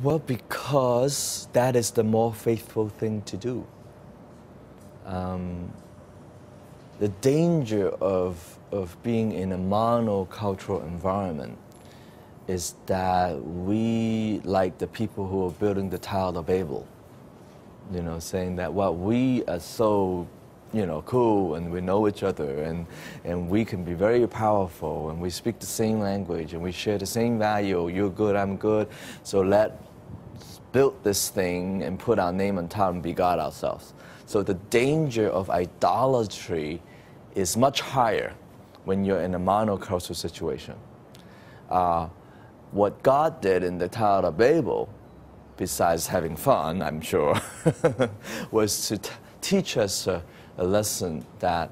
Well, because that is the more faithful thing to do. The danger of being in a monocultural environment is that we, like the people who are building the Tower of Babel, saying that, well, we are so, cool and we know each other and we can be very powerful and we speak the same language and we share the same value. You're good, I'm good. So let's build this thing and put our name on top and be God ourselves. So the danger of idolatry is much higher when you're in a monocultural situation. What God did in the Tower of Babel, besides having fun, I'm sure, was to teach us a lesson that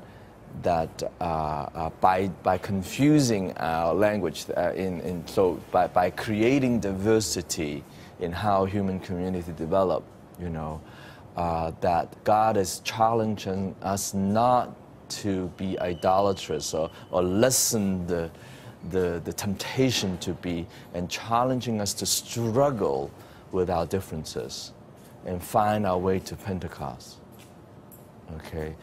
by confusing our language, by creating diversity in how human community develop, that God is challenging us not to be idolatrous or lessen the temptation to be, and challenging us to struggle with our differences and find our way to Pentecost. Okay,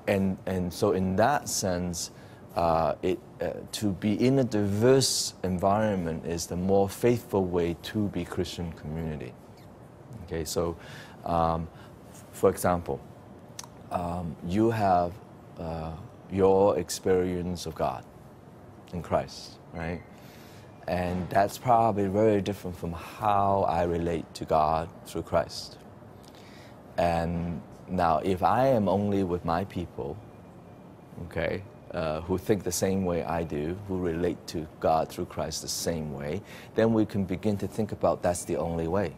and so in that sense, to be in a diverse environment is the more faithful way to be Christian community. Okay, so for example, you have your experience of God in Christ, right? And that's probably very different from how I relate to God through Christ. And now, if I am only with my people, okay, who think the same way I do, who relate to God through Christ the same way, then we can begin to think about that's the only way.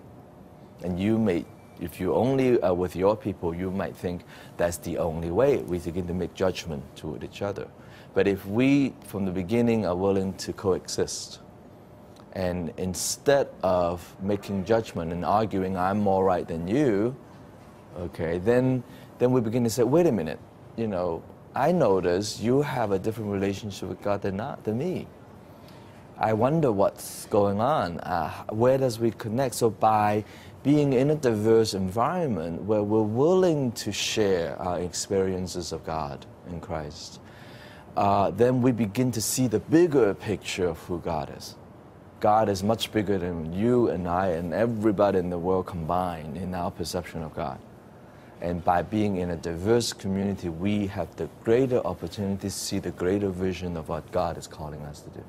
And you may, if you only are with your people, you might think that's the only way. We begin to make judgment toward each other. But if we, from the beginning, are willing to coexist, and instead of making judgment and arguing, I'm more right than you, okay, then we begin to say, wait a minute, I notice you have a different relationship with God than me. I wonder what's going on. Where does we connect? So by being in a diverse environment where we're willing to share our experiences of God in Christ, then we begin to see the bigger picture of who God is. God is much bigger than you and I and everybody in the world combined in our perception of God. And by being in a diverse community, we have the greater opportunity to see the greater vision of what God is calling us to do.